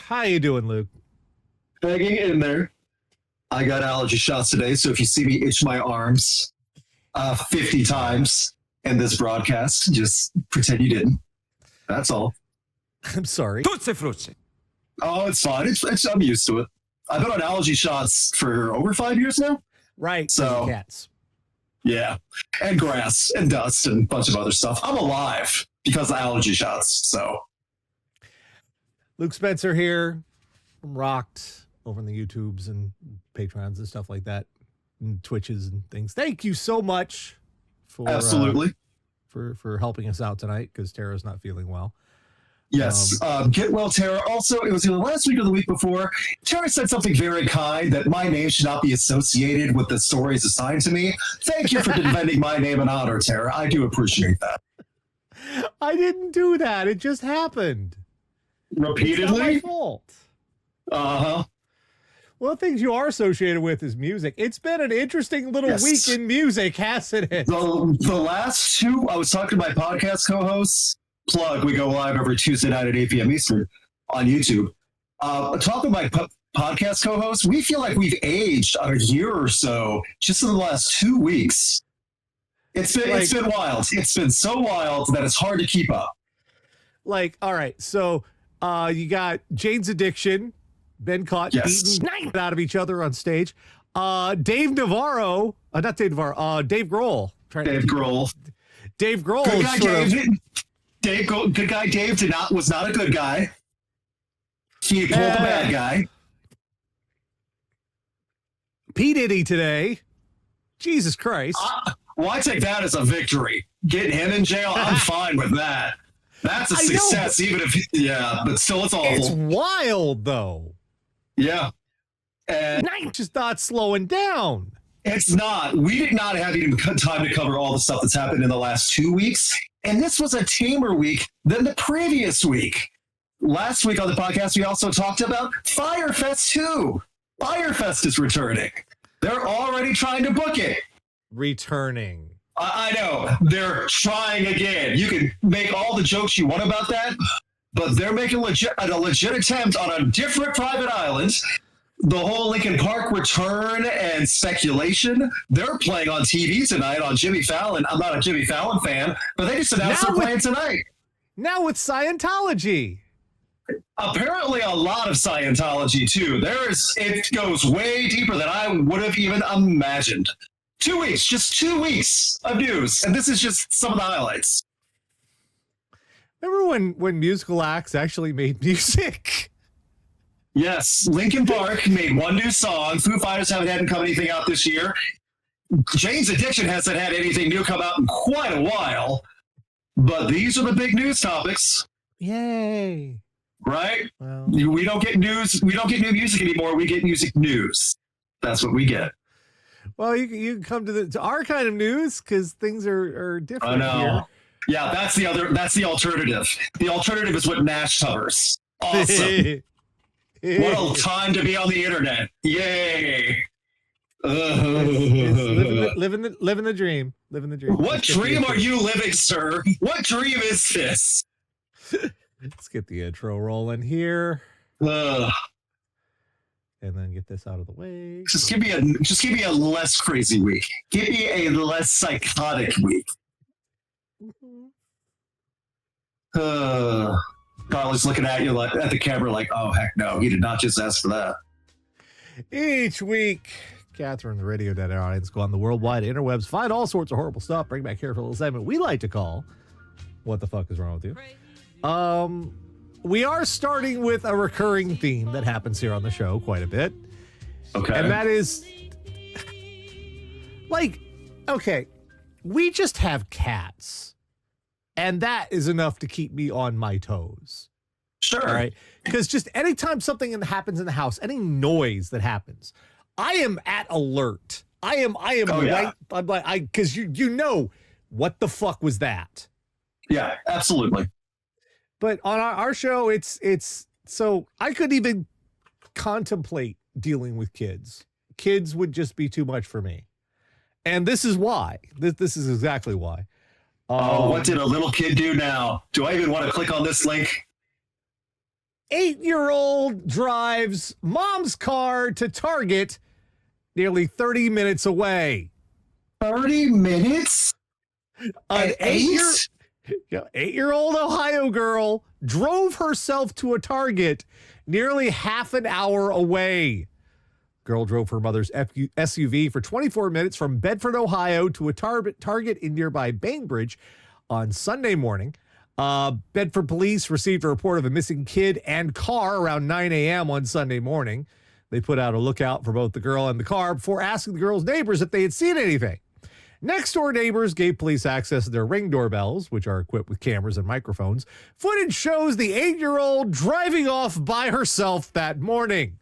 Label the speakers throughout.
Speaker 1: How you doing, Luke?
Speaker 2: Hanging in there. I got allergy shots today, so if you see me itch my arms 50 times in this broadcast, just pretend you didn't. That's all.
Speaker 1: I'm sorry.
Speaker 3: Tutti frutti.
Speaker 2: Oh, it's fine. I'm used to it. I've been on allergy shots for over 5 years now.
Speaker 1: Right.
Speaker 2: So
Speaker 1: cats.
Speaker 2: Yeah, and grass and dust and a bunch of other stuff. I'm alive because of allergy shots. So
Speaker 1: Luke Spencer here from Rocked over on the YouTubes and Patrons and stuff like that, and Twitches and things. Thank you so much for
Speaker 2: absolutely
Speaker 1: for helping us out tonight because Tara's not feeling well.
Speaker 2: Yes. Get well, Tara. Also, it was either last week or the week before. Tara said something very kind that my name should not be associated with the stories assigned to me. Thank you for defending my name and honor, Tara. I do appreciate that.
Speaker 1: I didn't do that. It just happened.
Speaker 2: Repeatedly?
Speaker 1: It's not my fault.
Speaker 2: Uh-huh.
Speaker 1: One of the things you are associated with is music. It's been an interesting little week in music, hasn't it?
Speaker 2: The last two, I was talking to my podcast co-hosts. Plug, we go live every Tuesday night at 8 p.m. Eastern on YouTube. Talking to my podcast co-hosts, we feel like we've aged a year or so just in the last 2 weeks. It's been wild. It's been so wild that it's hard to keep up.
Speaker 1: Like, all right, so you got Jane's Addiction, been caught beating out of each other on stage. Dave Navarro, not Dave Navarro, Dave Grohl.
Speaker 2: Dave Grohl.
Speaker 1: Dave Grohl.
Speaker 2: Good guy, good guy Dave was not a good guy. He pulled the bad guy.
Speaker 1: P. Diddy today. Jesus Christ.
Speaker 2: Well, I take that as a victory. Getting him in jail, I'm fine with that. That's a success, even if, but still it's awful.
Speaker 1: It's wild, though.
Speaker 2: Yeah. And
Speaker 1: just not slowing down.
Speaker 2: It's not. We did not have even time to cover all the stuff that's happened in the last 2 weeks. And this was a tamer week than the previous week. Last week on the podcast, we also talked about Firefest 2. Firefest is returning. They're already trying to book it.
Speaker 1: Returning.
Speaker 2: I know. They're trying again. You can make all the jokes you want about that, but they're making a legit attempt on a different private island. The whole Lincoln Park return and speculation, they're playing on TV tonight on Jimmy Fallon. I'm not a Jimmy Fallon fan, but they just announced they're playing tonight.
Speaker 1: Now with Scientology.
Speaker 2: Apparently a lot of Scientology, too. It goes way deeper than I would have even imagined. 2 weeks, just 2 weeks of news, and this is just some of the highlights.
Speaker 1: Remember when musical acts actually made music?
Speaker 2: Yes, Linkin Park made one new song. Foo Fighters haven't had anything out this year. Jane's Addiction hasn't had anything new come out in quite a while. But these are the big news topics.
Speaker 1: Yay.
Speaker 2: Right?
Speaker 1: Well,
Speaker 2: we don't get news. We don't get new music anymore. We get music news. That's what we get.
Speaker 1: Well, you can come to our kind of news because things are different here.
Speaker 2: Yeah, that's the alternative. The alternative is what Nash covers. Awesome. What a time to be on the internet. Yay.
Speaker 1: Living the dream. Living the dream.
Speaker 2: What dream are you living, sir? What dream is this?
Speaker 1: Let's get the intro rolling here. And then get this out of the way.
Speaker 2: Just give me a less crazy week. Give me a less psychotic week. Carly's looking at you at the camera like, oh, heck no, he did not just ask for that.
Speaker 1: Each week, Catherine, the radio dead audience, go on the worldwide interwebs, find all sorts of horrible stuff, bring back here for a little segment we like to call What the Fuck is Wrong with You? We are starting with a recurring theme that happens here on the show quite a bit.
Speaker 2: Okay.
Speaker 1: And that is, we just have cats. And that is enough to keep me on my toes.
Speaker 2: Sure.
Speaker 1: All right. Because just anytime something happens in the house, any noise that happens, I am at alert. I am right. I'm like, because you know, what the fuck was that?
Speaker 2: Yeah, absolutely.
Speaker 1: But on our show, it's so I couldn't even contemplate dealing with kids. Kids would just be too much for me. And this is why. This is exactly why.
Speaker 2: What did a little kid do now? Do I even want to click on this link?
Speaker 1: 8-year-old drives mom's car to Target nearly 30 minutes away.
Speaker 2: 30 minutes?
Speaker 1: An
Speaker 2: At 8?
Speaker 1: 8-year-old Ohio girl drove herself to a Target nearly half an hour away. Girl drove her mother's SUV for 24 minutes from Bedford, Ohio to a Target in nearby Bainbridge on Sunday morning. Bedford police received a report of a missing kid and car around 9 a.m. on Sunday morning. They put out a lookout for both the girl and the car before asking the girl's neighbors if they had seen anything. Next door neighbors gave police access to their Ring doorbells, which are equipped with cameras and microphones. Footage shows the 8-year-old driving off by herself that morning.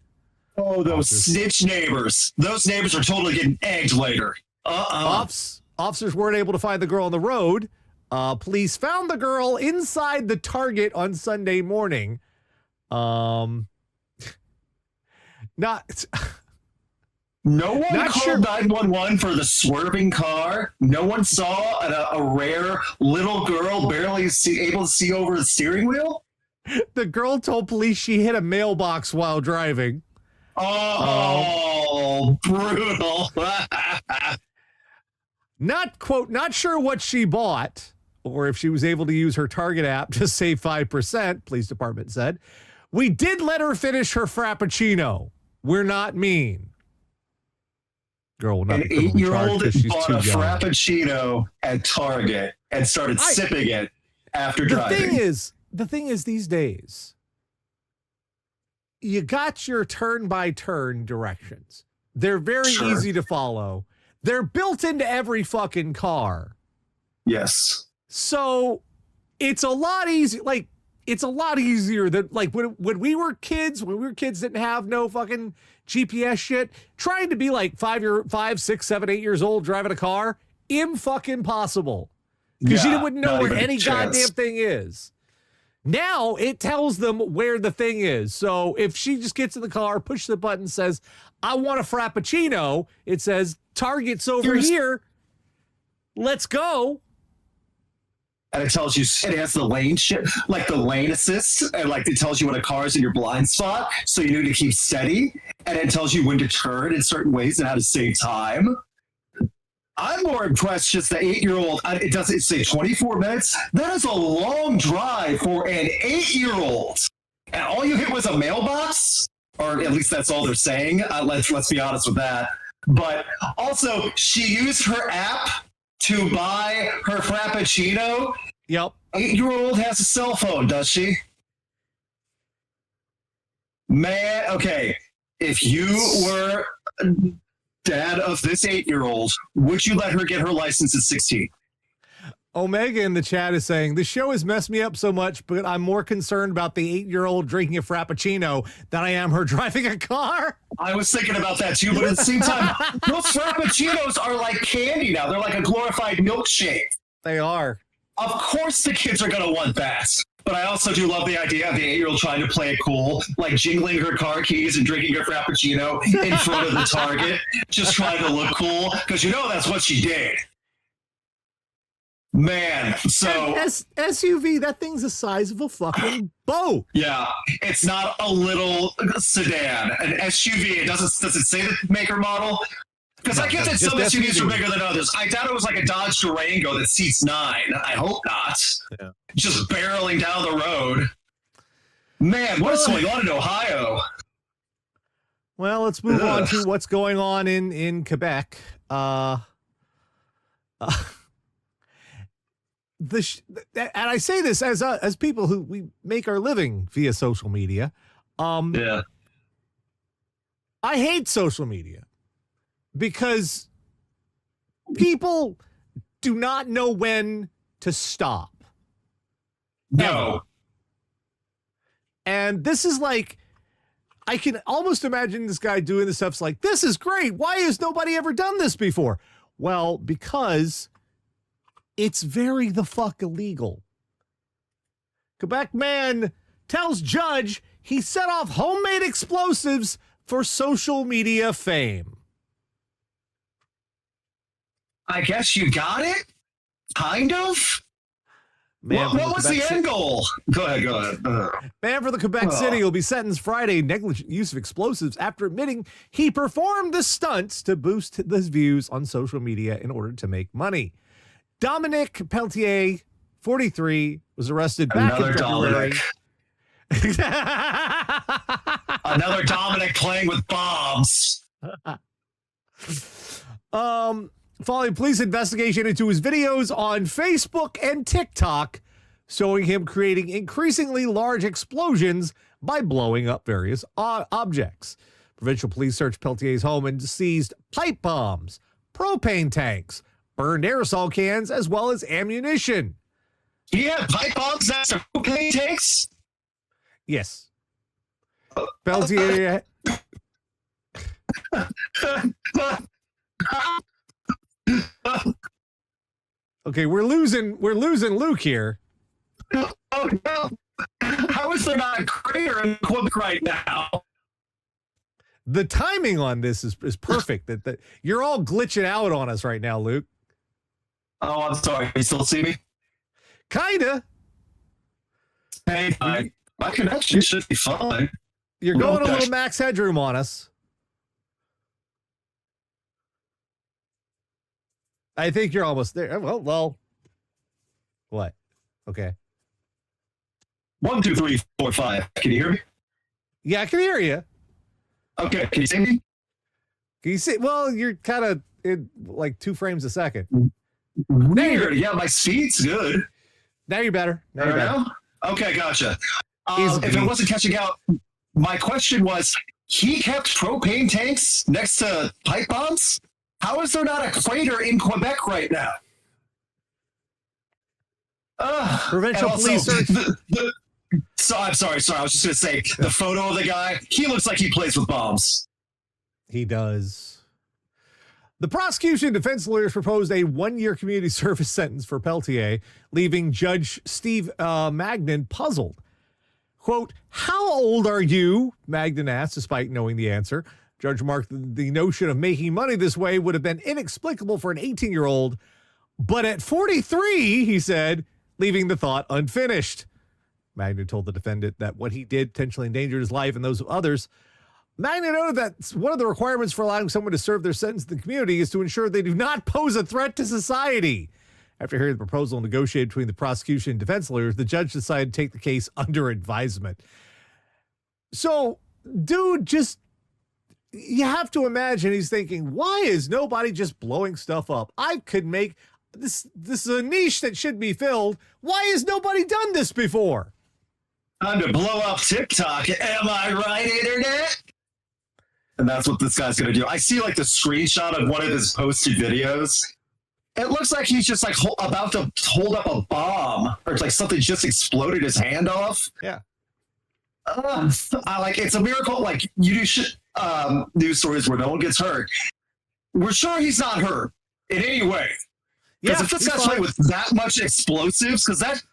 Speaker 2: Oh, those snitch neighbors. Those neighbors are totally getting egged later.
Speaker 1: Officers weren't able to find the girl on the road. Police found the girl inside the Target on Sunday morning. No
Speaker 2: one called 911 for the swerving car. No one saw a rare little girl barely able to see over the steering wheel.
Speaker 1: The girl told police she hit a mailbox while driving.
Speaker 2: Oh, brutal.
Speaker 1: Not sure what she bought or if she was able to use her Target app to save 5%, police department said. We did let her finish her frappuccino. We're not mean. Girl will not
Speaker 2: An
Speaker 1: be
Speaker 2: 8-year-old bought a
Speaker 1: young.
Speaker 2: frappuccino at Target and started sipping it after driving.
Speaker 1: The thing is these days, you got your turn-by-turn directions. They're very easy to follow. They're built into every fucking car.
Speaker 2: Yes.
Speaker 1: So it's a lot easier. Like, it's a lot easier than, like, when we were kids, didn't have no fucking GPS shit. Trying to be like 5, 6, 7, 8 years old driving a car, fucking possible. Because you wouldn't know where any goddamn thing is. Now it tells them where the thing is. So if she just gets in the car, pushes the button, says, I want a frappuccino, it says, Target's over here. Let's go.
Speaker 2: And it tells you, it has the lane shit, like the lane assist, and like it tells you when a car is in your blind spot, so you need to keep steady. And it tells you when to turn in certain ways and how to save time. I'm more impressed just the 8-year-old. It doesn't say 24 minutes. That is a long drive for an 8-year-old. And all you hit was a mailbox, or at least that's all they're saying. Let's be honest with that. But also, she used her app to buy her frappuccino.
Speaker 1: Yep.
Speaker 2: 8-year-old has a cell phone, does she? Man, okay. If you were dad of this 8-year-old, would you let her get her license at 16?
Speaker 1: Omega in the chat is saying, the show has messed me up so much, but I'm more concerned about the 8-year-old drinking a frappuccino than I am her driving a car.
Speaker 2: I was thinking about that too, but at the same time, those frappuccinos are like candy now. They're like a glorified milkshake.
Speaker 1: They are.
Speaker 2: Of course the kids are going to want that. But I also do love the idea of the 8-year-old trying to play it cool, like jingling her car keys and drinking her frappuccino in front of the Target, just trying to look cool, because that's what she did. Man, so
Speaker 1: SUV, that thing's the size of a fucking boat.
Speaker 2: Yeah, it's not a little sedan, an SUV. It does it say the maker model? Because I get that some SUVs are bigger than others. I thought it was like a Dodge Durango that seats 9. I hope not. Yeah. Just barreling down the road. Man, what is going on in Ohio?
Speaker 1: Well, let's move on to what's going on in Quebec. And I say this as people who we make our living via social media. I hate social media because people do not know when to stop.
Speaker 2: No.
Speaker 1: Ever. And this is like, I can almost imagine this guy doing this stuff. It's like, this is great. Why has nobody ever done this before? Well, because it's very the fuck illegal. Quebec man tells judge he set off homemade explosives for social media fame.
Speaker 2: I guess you got it? Kind of? What was the end goal? Go ahead.
Speaker 1: Man from the Quebec City will be sentenced Friday negligent use of explosives after admitting he performed the stunts to boost his views on social media in order to make money. Dominic Pelletier, 43, was arrested back in February.
Speaker 2: Another Dominic playing with bombs.
Speaker 1: Following police investigation into his videos on Facebook and TikTok, showing him creating increasingly large explosions by blowing up various objects. Provincial police searched Pelletier's home and seized pipe bombs, propane tanks, burned aerosol cans, as well as ammunition.
Speaker 2: Yeah, pipe bombs, that's propane tanks?
Speaker 1: Yes. Pelletier... Okay, we're losing Luke here.
Speaker 2: Oh no! How is there not a crater in Quebec right now?
Speaker 1: The timing on this is perfect. That you're all glitching out on us right now, Luke.
Speaker 2: Oh, I'm sorry. You still see me?
Speaker 1: Kinda.
Speaker 2: Hey, my connection should be fine.
Speaker 1: You're going a little max headroom on us. I think you're almost there. Well. What? Okay.
Speaker 2: 1, 2, 3, 4, 5. Can you hear me?
Speaker 1: Yeah, I can hear you.
Speaker 2: Okay. Can you see me?
Speaker 1: Can you see? Well, you're kind of in like 2 frames a second.
Speaker 2: Weird. Yeah, my speed's good.
Speaker 1: Now you're better. Now you're better.
Speaker 2: Okay, gotcha. If it wasn't catching out, my question was, he kept propane tanks next to pipe bombs? How is there not a crater in Quebec right now?
Speaker 1: Provincial police search.
Speaker 2: I'm sorry. I was just going to say, the photo of the guy, he looks like he plays with bombs.
Speaker 1: He does. The prosecution and defense lawyers proposed a 1-year community service sentence for Pelletier, leaving Judge Steve Magnan puzzled. Quote, "How old are you?" Magnan asked, despite knowing the answer. Judge marked the notion of making money this way would have been inexplicable for an 18-year-old, but at 43, he said, leaving the thought unfinished. Magnan told the defendant that what he did potentially endangered his life and those of others. Magnan noted that one of the requirements for allowing someone to serve their sentence in the community is to ensure they do not pose a threat to society. After hearing the proposal negotiated between the prosecution and defense lawyers, the judge decided to take the case under advisement. So, dude, you have to imagine he's thinking, why is nobody just blowing stuff up? I could make this is a niche that should be filled. Why has nobody done this before?
Speaker 2: Time to blow up TikTok. Am I right, internet? And that's what this guy's going to do. I see like the screenshot of one of his posted videos. It looks like he's just like about to hold up a bomb, or it's like something just exploded his hand off.
Speaker 1: Yeah.
Speaker 2: It's a miracle. Like you do news stories where no one gets hurt. We're sure he's not hurt in any way. Because if this guy's playing with that much explosives,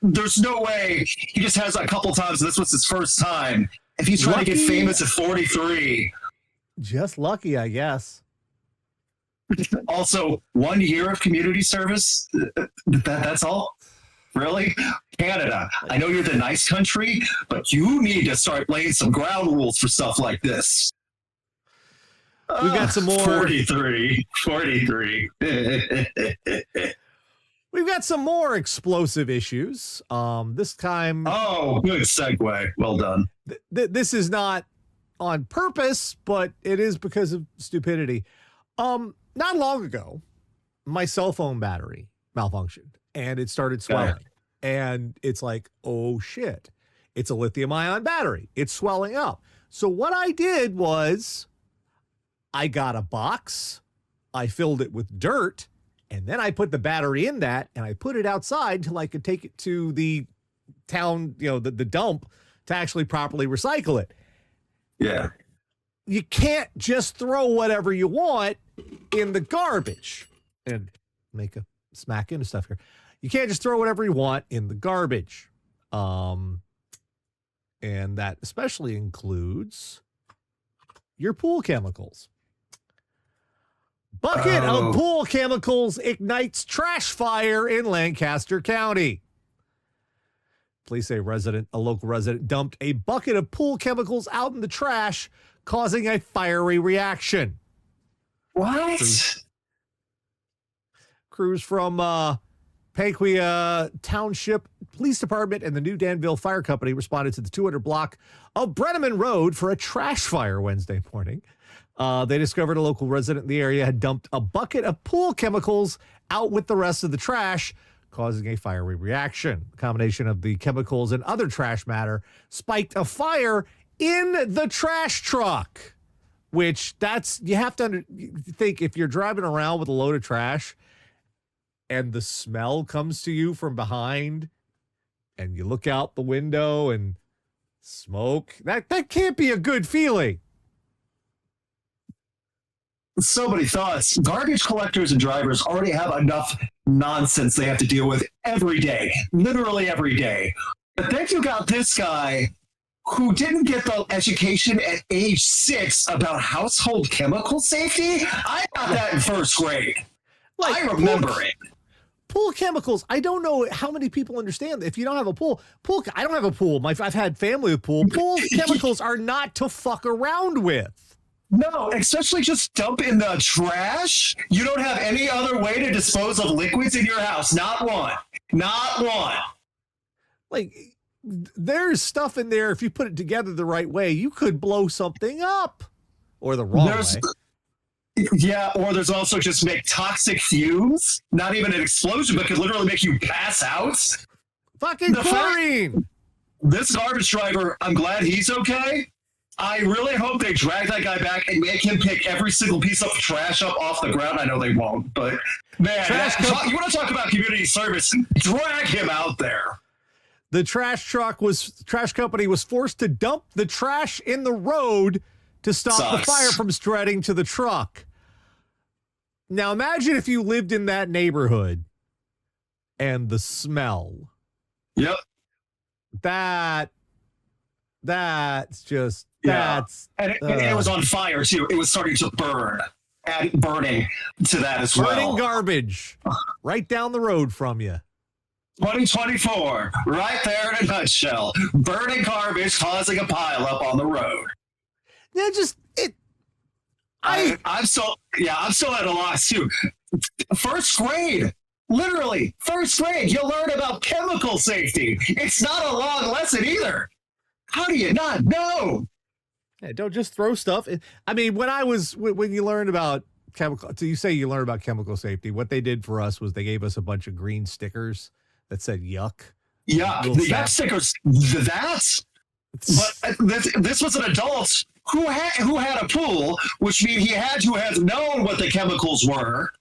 Speaker 2: there's no way he just has a couple times and this was his first time. If he's trying to get famous at 43.
Speaker 1: Just lucky, I guess.
Speaker 2: Also, 1 year of community service? That's all? Really? Canada, I know you're the nice country, but you need to start laying some ground rules for stuff like this.
Speaker 1: We've got some more.
Speaker 2: 43.
Speaker 1: We've got some more explosive issues. This time.
Speaker 2: Oh, good segue. Well done.
Speaker 1: This is not on purpose, but it is because of stupidity. Not long ago, my cell phone battery malfunctioned and it started swelling. And it's like, oh shit, it's a lithium ion battery. It's swelling up. So what I did was I got a box, I filled it with dirt, and then I put the battery in that and I put it outside till I could take it to the town, the dump to actually properly recycle it.
Speaker 2: Yeah.
Speaker 1: You can't just throw whatever you want in the garbage. And make a smack into stuff here. You can't just throw whatever you want in the garbage. And that especially includes your pool chemicals. Bucket of pool chemicals ignites trash fire in Lancaster County. Police say a local resident dumped a bucket of pool chemicals out in the trash, causing a fiery reaction.
Speaker 2: What?
Speaker 1: Crews from Paquia Township Police Department and the New Danville Fire Company responded to the 200 block of Brenneman Road for a trash fire Wednesday morning. They discovered a local resident in the area had dumped a bucket of pool chemicals out with the rest of the trash, causing a fiery reaction. A combination of the chemicals and other trash matter spiked a fire in the trash truck, which you have to think if you're driving around with a load of trash and the smell comes to you from behind and you look out the window and smoke, that can't be a good feeling.
Speaker 2: So many thoughts. Garbage collectors and drivers already have enough nonsense they have to deal with every day, literally every day. But then you got this guy who didn't get the education at age 6 about household chemical safety. I got that in first grade. I remember it.
Speaker 1: Pool chemicals. I don't know how many people understand that if you don't have a pool, I don't have a pool. I've had family with pool. Pool chemicals are not to fuck around with.
Speaker 2: No, especially just dump in the trash. You don't have any other way to dispose of liquids in your house. Not one. Not one.
Speaker 1: Like, there's stuff in there. If you put it together the right way, you could blow something up. Or the wrong way.
Speaker 2: Yeah, or there's also just make toxic fumes. Not even an explosion, but could literally make you pass out.
Speaker 1: Fucking chlorine.
Speaker 2: This garbage driver, I'm glad he's okay. I really hope they drag that guy back and make him pick every single piece of trash up off the ground. I know they won't, but man, you want to talk about community service? Drag him out there.
Speaker 1: The trash company was forced to dump the trash in the road to stop the fire from spreading to the truck. Now imagine if you lived in that neighborhood and the smell.
Speaker 2: Yep.
Speaker 1: That's just,
Speaker 2: and it was on fire too. It was starting to burning to that as well.
Speaker 1: Burning garbage right down the road from you.
Speaker 2: 2024, right there in a nutshell. Burning garbage causing a pileup on the road.
Speaker 1: Yeah,
Speaker 2: I'm still at a loss too. First grade, literally first grade, you learn about chemical safety. It's not a long lesson either. How do you not know?
Speaker 1: Yeah, don't just throw stuff. I mean, when you learned about chemical, so you say you learned about chemical safety. What they did for us was they gave us a bunch of green stickers that said yuck.
Speaker 2: Yeah, the yuck stickers. But this was an adult who had a pool, which means he had to have known what the chemicals were.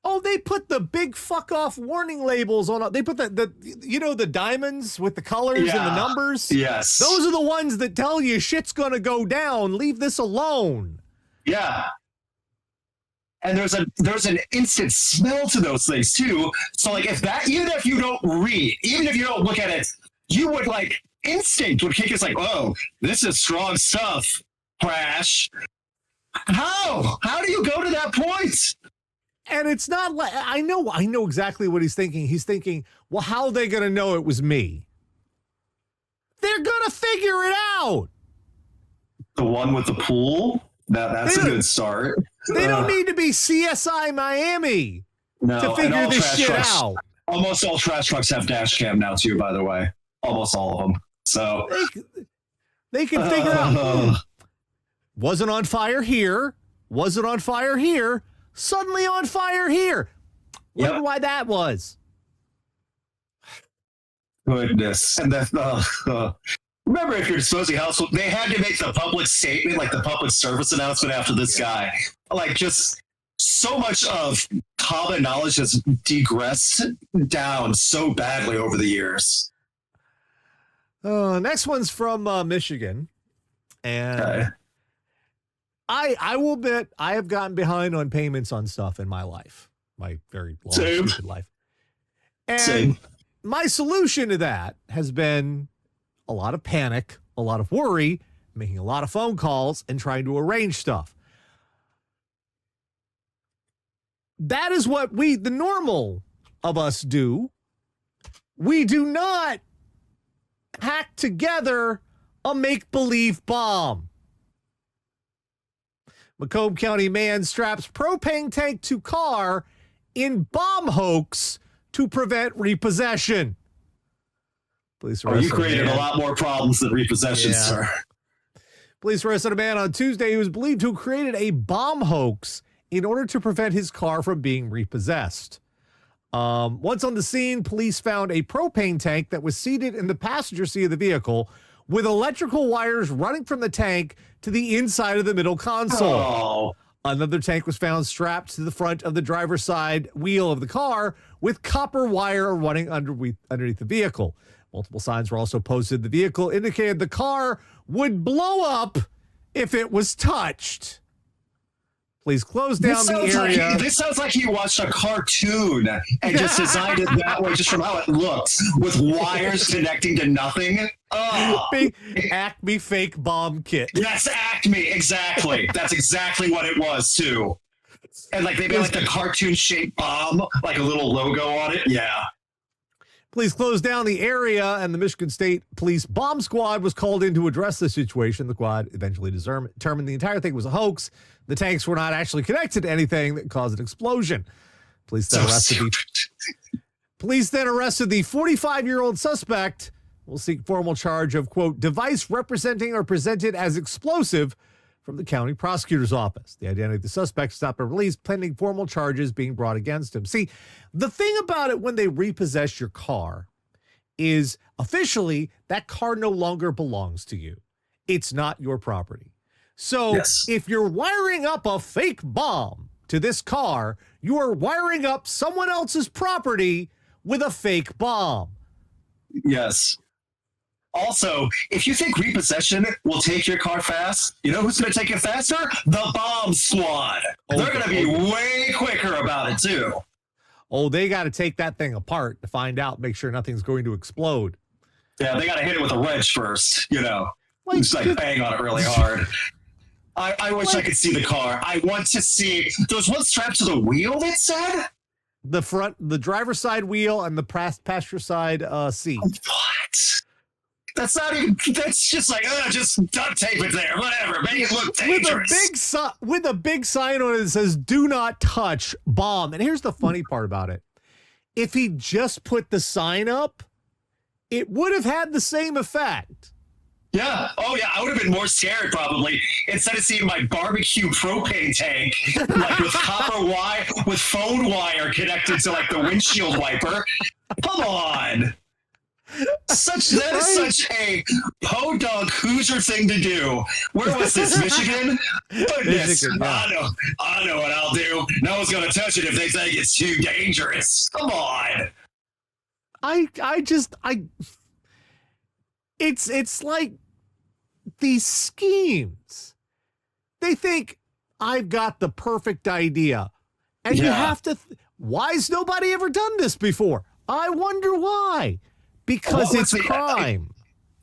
Speaker 1: Oh, they put the big fuck off warning labels on. They put the diamonds with the colors and the numbers.
Speaker 2: Yes,
Speaker 1: those are the ones that tell you shit's gonna go down. Leave this alone.
Speaker 2: Yeah. And there's an instant smell to those things too. So like even if you don't read, even if you don't look at it, you would like instinct would kick. It's like, oh, this is strong stuff. Crash. How do you go to that point?
Speaker 1: And it's not like I know exactly what he's thinking. He's thinking, well, how are they going to know it was me? They're going to figure it out.
Speaker 2: The one with the pool? That's a good start.
Speaker 1: They don't need to be CSI Miami to figure this shit out.
Speaker 2: Almost all trash trucks have dash cam now too, by the way. Almost all of them. So
Speaker 1: they can figure out. Wasn't on fire here. Wasn't on fire here. Suddenly on fire here. Wonder why that was.
Speaker 2: Goodness. And remember, if you're disposing household, they had to make the public statement, like the public service announcement after this guy. Like, just so much of common knowledge has digressed down so badly over the years.
Speaker 1: Next one's from Michigan. And I will admit I have gotten behind on payments on stuff in my life, my very long, stupid life. And my solution to that has been a lot of panic, a lot of worry, making a lot of phone calls, and trying to arrange stuff. That is what the normal of us do. We do not hacked together a make-believe bomb. Macomb County man straps propane tank to car in bomb hoax to prevent repossession. Police
Speaker 2: you created a lot more problems than repossession, sir.
Speaker 1: Police arrested a man on Tuesday who was believed to have created a bomb hoax in order to prevent his car from being repossessed. Once on the scene, police found a propane tank that was seated in the passenger seat of the vehicle with electrical wires running from the tank to the inside of the middle console.
Speaker 2: Oh.
Speaker 1: Another tank was found strapped to the front of the driver's side wheel of the car with copper wire running underneath the vehicle. Multiple signs were also posted. The vehicle indicated the car would blow up if it was touched. Please close down the area.
Speaker 2: This sounds like he watched a cartoon and just designed it that way just from how it looks, with wires connecting to nothing. Oh.
Speaker 1: Big Acme fake bomb kit.
Speaker 2: Yes, Acme, exactly. That's exactly what it was, too. And like they made like the cartoon-shaped bomb, like a little logo on it. Yeah.
Speaker 1: Police closed down the area, and the Michigan State Police Bomb Squad was called in to address the situation. The squad eventually determined the entire thing was a hoax. The tanks were not actually connected to anything that caused an explosion. Police then arrested the 45-year-old suspect. Will seek formal charge of, quote, device representing or presented as explosive from the county prosecutor's office. The identity of the suspect has not been released, pending formal charges being brought against him. See, the thing about it when they repossess your car is officially that car no longer belongs to you. It's not your property. So if you're wiring up a fake bomb to this car, you are wiring up someone else's property with a fake bomb.
Speaker 2: Yes. Also, if you think repossession will take your car fast, you know who's going to take it faster? The bomb squad. They're going to be way quicker about it, too.
Speaker 1: Oh, they got to take that thing apart to find out, make sure nothing's going to explode.
Speaker 2: Yeah, they got to hit it with a wrench first, you know. Just like bang on it really hard. I wish I could see the car. I want to see. There was one strapped to the wheel, it said?
Speaker 1: The driver's side wheel and the passenger side seat.
Speaker 2: What? That's not even, that's just like, just duct tape it there, whatever, make it look dangerous.
Speaker 1: With a big sign on it that says, do not touch bomb. And here's the funny part about it. If he just put the sign up, it would have had the same effect.
Speaker 2: Yeah. Oh, yeah. I would have been more scared, probably. Instead of seeing my barbecue propane tank, like with copper wire, with phone wire connected to like the windshield wiper. Come on. That is such a podunk Hoosier thing to do. Where was this, Michigan? Michigan, yeah. I know what I'll do. No one's going to touch it if they think it's too dangerous. Come on.
Speaker 1: It's like these schemes. They think I've got the perfect idea. And you have to, why has nobody ever done this before? I wonder why. Because it's crime.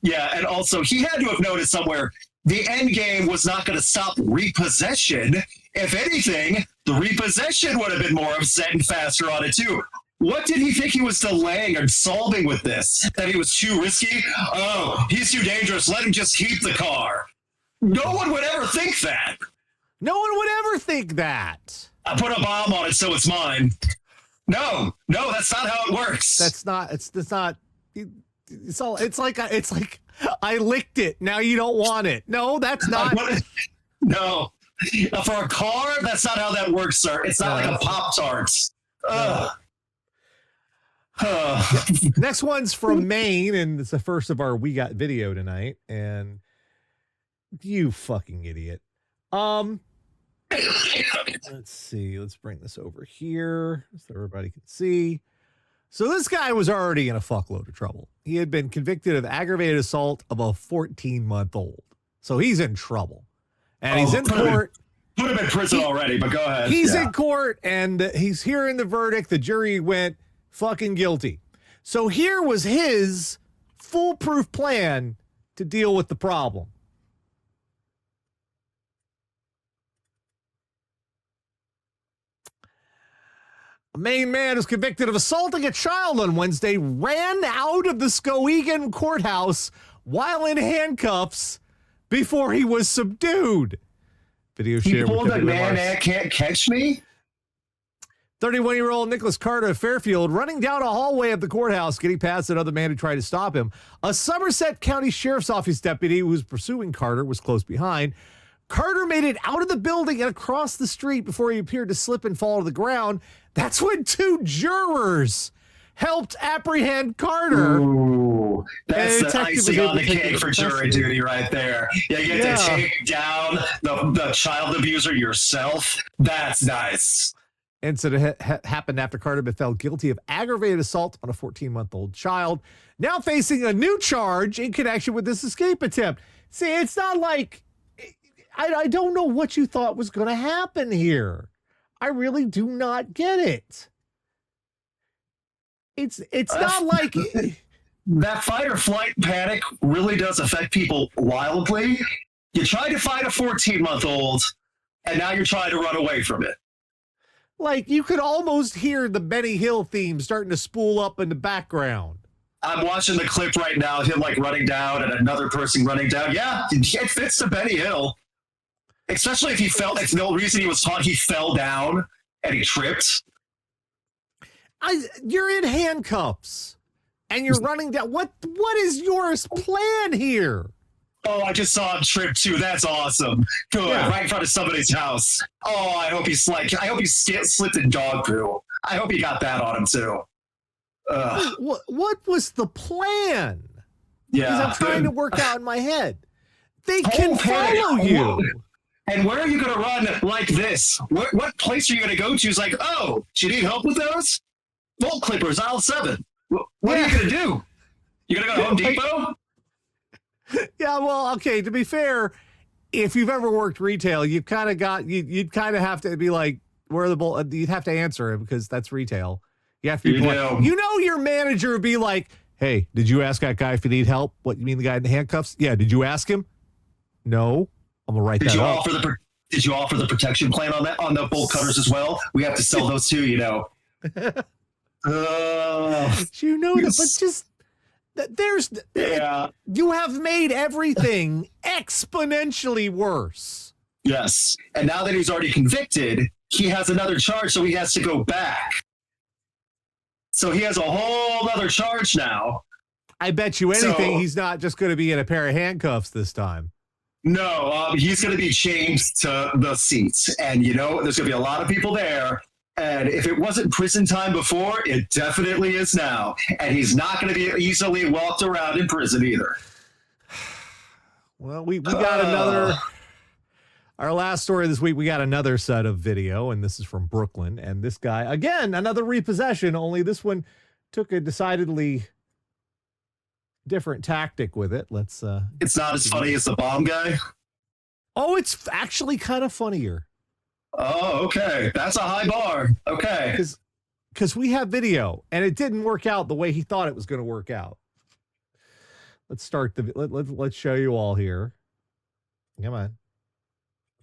Speaker 2: Yeah, and also he had to have noticed somewhere the end game was not going to stop repossession. If anything, the repossession would have been more upset and faster on it too. What did he think he was delaying or solving with this? That he was too risky? Oh, he's too dangerous. Let him just keep the car. No one would ever think that.
Speaker 1: No one would ever think that.
Speaker 2: I put a bomb on it, so it's mine. No, that's not how it works.
Speaker 1: It's like I licked it. Now you don't want it. No, that's not.
Speaker 2: No, for a car, that's not how that works, sir. It's not like a Pop-Tart.
Speaker 1: Next one's from Maine, and it's the first of our We Got video tonight. And you fucking idiot. Let's see. Let's bring this over here so everybody can see. So this guy was already in a fuckload of trouble. He had been convicted of aggravated assault of a 14-month-old. So he's in trouble. And he's in court.
Speaker 2: Put him in prison already, but go ahead.
Speaker 1: He's in court, and he's hearing the verdict. The jury went fucking guilty. So here was his foolproof plan to deal with the problem. A Maine man is convicted of assaulting a child on Wednesday, ran out of the Skowhegan courthouse while in handcuffs before he was subdued. Video shared with
Speaker 2: the man can't catch me.
Speaker 1: 31-year-old Nicholas Carter of Fairfield running down a hallway of the courthouse, getting past another man who tried to stop him. A Somerset County Sheriff's Office deputy who was pursuing Carter was close behind. Carter made it out of the building and across the street before he appeared to slip and fall to the ground. That's when two jurors helped apprehend Carter.
Speaker 2: Ooh, that's the icing on the cake for jury duty right there. You get to take down the child abuser yourself. That's nice.
Speaker 1: Incident happened after Carter had been found guilty of aggravated assault on a 14-month-old child, now facing a new charge in connection with this escape attempt. See, it's not like I don't know what you thought was going to happen here. I really do not get it. It's not like
Speaker 2: that fight or flight panic really does affect people wildly. You try to fight a 14-month-old, and now you're trying to run away from it.
Speaker 1: Like, you could almost hear the Benny Hill theme starting to spool up in the background.
Speaker 2: I'm watching the clip right now, him like running down and another person running down. Yeah, it fits the Benny Hill. Especially if he fell. It's no reason he was taught he fell down and he tripped.
Speaker 1: You're in handcuffs and you're running down. What is your plan here?
Speaker 2: Oh, I just saw him trip too. That's awesome. Good, yeah. Right in front of somebody's house. Oh, I hope he slipped in dog poo. I hope he got that on him too.
Speaker 1: What was the plan?
Speaker 2: Yeah,
Speaker 1: because I'm trying to work out in my head. They can follow you.
Speaker 2: And where are you going to run like this? What place are you going to go to? It's like, oh, do you need help with those? Bolt clippers, aisle 7. What are you going to do? You going to go to Home Depot?
Speaker 1: Yeah, well, okay, to be fair, if you've ever worked retail, you've kind of got, you'd kind of have to be like, where are the bolt? You'd have to answer it because that's retail. You have to be your manager would be like, hey, did you ask that guy if you need help? What, you mean the guy in the handcuffs? Yeah, did you ask him? No. I'm going to write that up.
Speaker 2: Did you offer the protection plan on the bolt cutters as well? We have to sell those too, you know.
Speaker 1: You know that, but just... you have made everything exponentially worse.
Speaker 2: Yes. And now that he's already convicted, he has another charge, so he has to go back. So he has a whole other charge now.
Speaker 1: I bet you anything he's not just going to be in a pair of handcuffs this time.
Speaker 2: No, he's going to be chained to the seats. And, there's going to be a lot of people there. And if it wasn't prison time before, it definitely is now. And he's not going to be easily walked around in prison either.
Speaker 1: Well, we got another... Our last story this week, we got another set of video, and this is from Brooklyn. And this guy, again, another repossession, only this one took a decidedly different tactic with it. Let's...
Speaker 2: It's not as funny as the bomb guy?
Speaker 1: Oh, it's actually kind of funnier.
Speaker 2: Oh, okay. That's a high bar. Okay.
Speaker 1: Because we have video, and it didn't work out the way he thought it was going to work out. Let's start let's show you all here. Come on.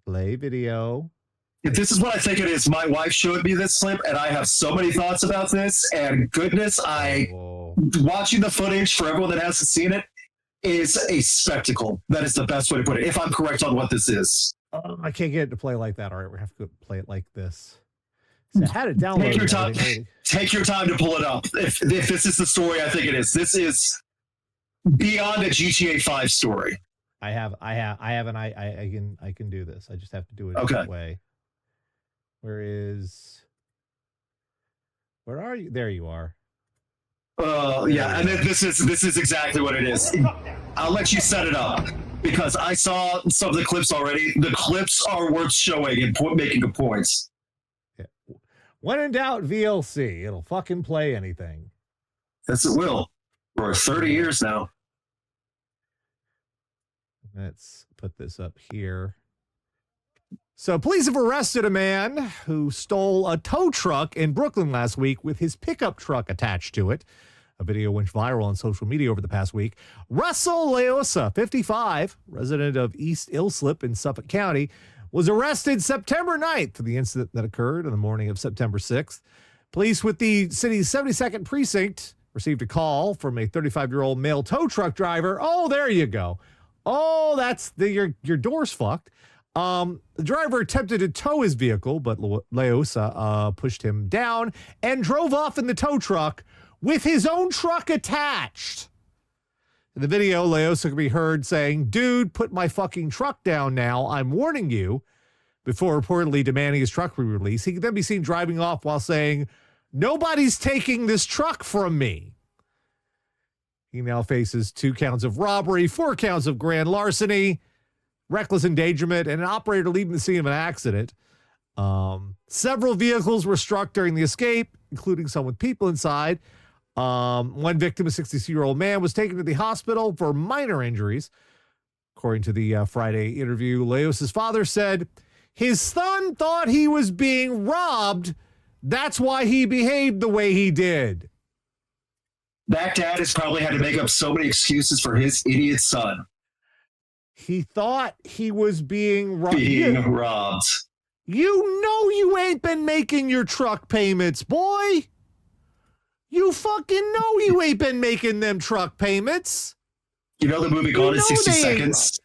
Speaker 1: Play video.
Speaker 2: If this is what I think it is, my wife showed me this clip, and I have so many thoughts about this. And goodness, watching the footage for everyone that hasn't seen it is a spectacle. That is the best way to put it. If I'm correct on what this is.
Speaker 1: I can't get it to play like that. All right, we have to play it like this. So I had it downloaded.
Speaker 2: Take your time. Take your time to pull it up. If this is the story I think it is, this is beyond a GTA 5 story.
Speaker 1: I can do this. I just have to do it that way. Where are you? There you are.
Speaker 2: Yeah, and this is exactly what it is. I'll let you set it up because I saw some of the clips already. The clips are worth showing and making a point.
Speaker 1: Yeah. When in doubt, VLC. It'll fucking play anything.
Speaker 2: Yes, it will. For 30 years now.
Speaker 1: Let's put this up here. So police have arrested a man who stole a tow truck in Brooklyn last week with his pickup truck attached to it. A video went viral on social media over the past week. Russell Leosa, 55, resident of East Islip in Suffolk County, was arrested September 9th for the incident that occurred on the morning of September 6th. Police with the city's 72nd precinct received a call from a 35-year-old male tow truck driver. Oh, there you go. Oh, that's your door's fucked. The driver attempted to tow his vehicle, but Leosa pushed him down and drove off in the tow truck with his own truck attached. In the video, Leosa can be heard saying, "Dude, put my fucking truck down now. I'm warning you," before reportedly demanding his truck be released. He can then be seen driving off while saying, "Nobody's taking this truck from me." He now faces 2 counts of robbery, 4 counts of grand larceny, reckless endangerment, and an operator leaving the scene of an accident. Several vehicles were struck during the escape, including some with people inside. One victim, a 62-year-old man, was taken to the hospital for minor injuries. According to the Friday interview, Leos's father said his son thought he was being robbed. That's why he behaved the way he did.
Speaker 2: That dad has probably had to make up so many excuses for his idiot son.
Speaker 1: He thought he was being robbed.
Speaker 2: Robbed.
Speaker 1: You know you ain't been making your truck payments, boy. You fucking know you ain't been making them truck payments.
Speaker 2: You know the movie Gone in 60 Seconds?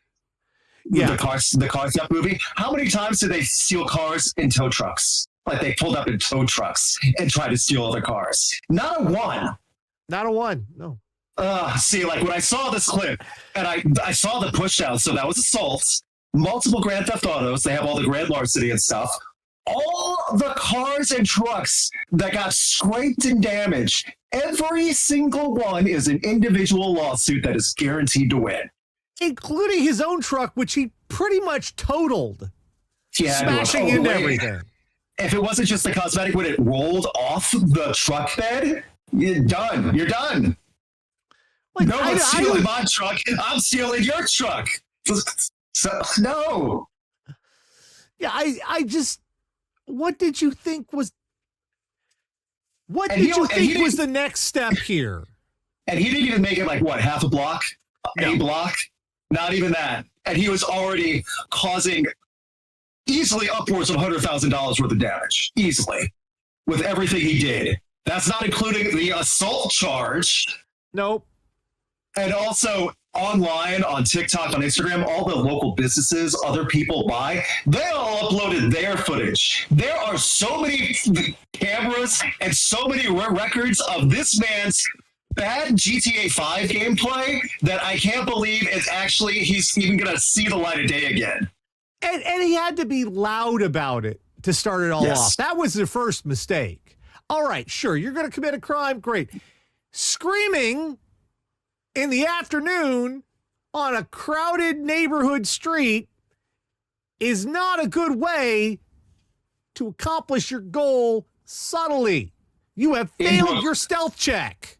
Speaker 1: Yeah.
Speaker 2: The car theft movie? How many times did they steal cars in tow trucks? Like they pulled up in tow trucks and tried to steal other cars. Not a one.
Speaker 1: Not a one, no.
Speaker 2: See, like when I saw this clip and I saw the push out, so that was assault, multiple grand theft autos, they have all the grand larceny and stuff. All the cars and trucks that got scraped and damaged, every single one is an individual lawsuit that is guaranteed to win.
Speaker 1: Including his own truck, which he pretty much totaled.
Speaker 2: Yeah,
Speaker 1: smashing into everything.
Speaker 2: If it wasn't just the cosmetic, when it rolled off the truck bed, you're done. You're done.
Speaker 1: Like,
Speaker 2: no one's stealing my truck. I'm stealing your truck. So, no.
Speaker 1: Yeah, I just, what did you think was, was the next step here?
Speaker 2: And he didn't even make it like, what, half a block?
Speaker 1: No.
Speaker 2: A block? Not even that. And he was already causing easily upwards of $100,000 worth of damage. Easily. With everything he did. That's not including the assault charge.
Speaker 1: Nope.
Speaker 2: And also online, on TikTok, on Instagram, all the local businesses other people buy, they all uploaded their footage. There are so many cameras and so many records of this man's bad GTA 5 gameplay that I can't believe he's even going to see the light of day again.
Speaker 1: And he had to be loud about it to start it all off. That was the first mistake. All right, sure, you're going to commit a crime. Great. Screaming in the afternoon on a crowded neighborhood street is not a good way to accomplish your goal subtly. You have failed your stealth check.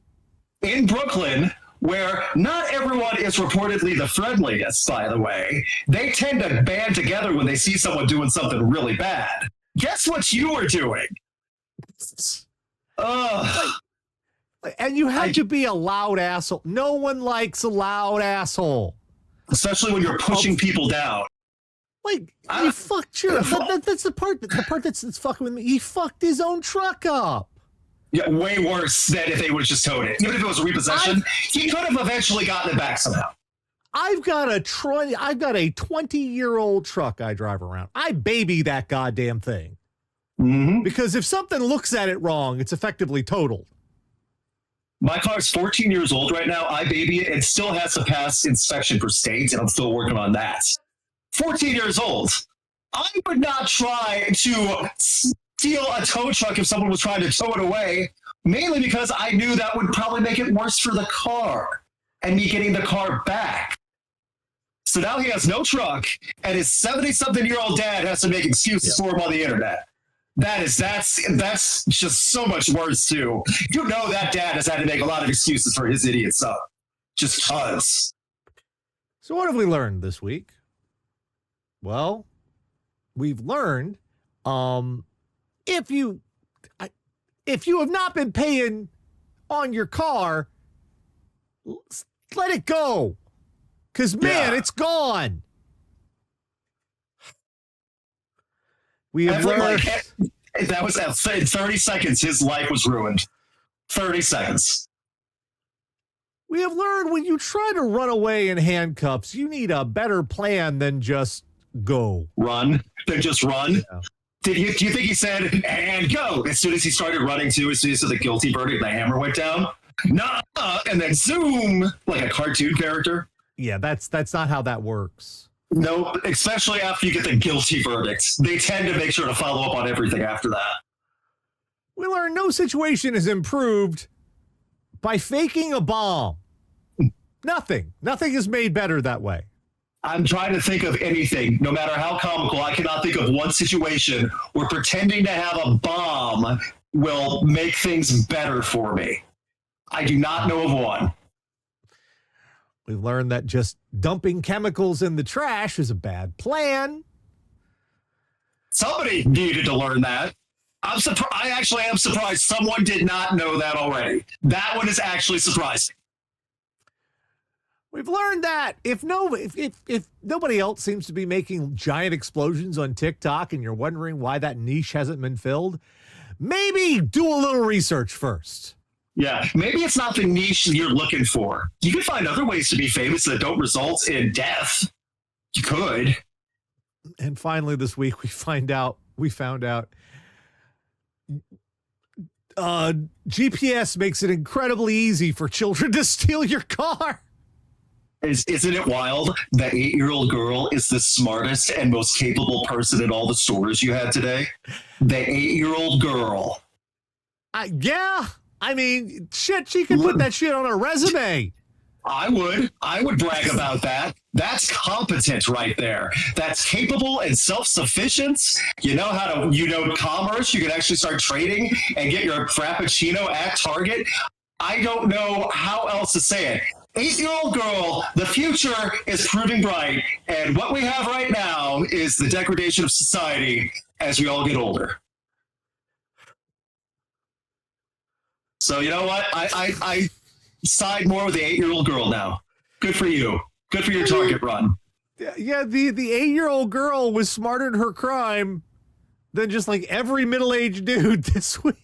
Speaker 2: In Brooklyn, where not everyone is reportedly the friendliest, by the way, they tend to band together when they see someone doing something really bad. Guess what you were doing?
Speaker 1: And you had to be a loud asshole. No one likes a loud asshole.
Speaker 2: Especially when you're pushing people down.
Speaker 1: Like, he fucked your... That's the part that's fucking with me. He fucked his own truck up.
Speaker 2: Yeah, way worse than if they would have just towed it. Even if it was a repossession, he could have eventually gotten it back somehow.
Speaker 1: I've got a 20-year-old truck I drive around. I baby that goddamn thing.
Speaker 2: Mm-hmm.
Speaker 1: Because if something looks at it wrong, it's effectively totaled.
Speaker 2: My car's 14 years old right now. I baby it. It still has to pass inspection for state, and I'm still working on that. 14 years old. I would not try to steal a tow truck if someone was trying to tow it away, mainly because I knew that would probably make it worse for the car and me getting the car back. So now he has no truck, and his 70-something-year-old dad has to make excuses for him on the internet. That's just so much worse too. You know that dad has had to make a lot of excuses for his idiot son. Just cause.
Speaker 1: So what have we learned this week? Well, we've learned if you have not been paying on your car, let it go. Because, man, it's gone. We have learned...
Speaker 2: That was in 30 seconds. His life was ruined. 30 seconds.
Speaker 1: We have learned when you try to run away in handcuffs, you need a better plan than just go.
Speaker 2: Run. Then just run.
Speaker 1: Yeah.
Speaker 2: Do you think he said, and go, as soon as he started running too, as soon as the guilty verdict, the hammer went down? Nah, and then zoom, like a cartoon character?
Speaker 1: Yeah, that's not how that works.
Speaker 2: No, especially after you get the guilty verdict. They tend to make sure to follow up on everything after that.
Speaker 1: We learn no situation is improved by faking a bomb. Nothing is made better that way.
Speaker 2: I'm trying to think of anything, no matter how comical. I cannot think of one situation where pretending to have a bomb will make things better for me. I do not know of one.
Speaker 1: We've learned that just dumping chemicals in the trash is a bad plan.
Speaker 2: Somebody needed to learn that. I actually am surprised someone did not know that already. That one is actually surprising.
Speaker 1: We've learned that if nobody else seems to be making giant explosions on TikTok and you're wondering why that niche hasn't been filled, maybe do a little research first.
Speaker 2: Yeah, maybe it's not the niche you're looking for. You can find other ways to be famous that don't result in death. You could.
Speaker 1: And finally this week we found out GPS makes it incredibly easy for children to steal your car.
Speaker 2: Isn't it wild that 8-year-old girl is the smartest and most capable person in all the stores you had today? The 8-year-old girl.
Speaker 1: Yeah. I mean, shit, she could put that shit on her resume.
Speaker 2: I would brag about that. That's competent right there. That's capable and self-sufficient. You know how to, commerce. You can actually start trading and get your frappuccino at Target. I don't know how else to say it. 8-year-old girl, the future is proving bright. And what we have right now is the degradation of society as we all get older. So you know what? I side more with the 8-year-old girl now. Good for you. Good for your Target run.
Speaker 1: Yeah, the 8-year-old girl was smarter in her crime than just like every middle-aged dude this week.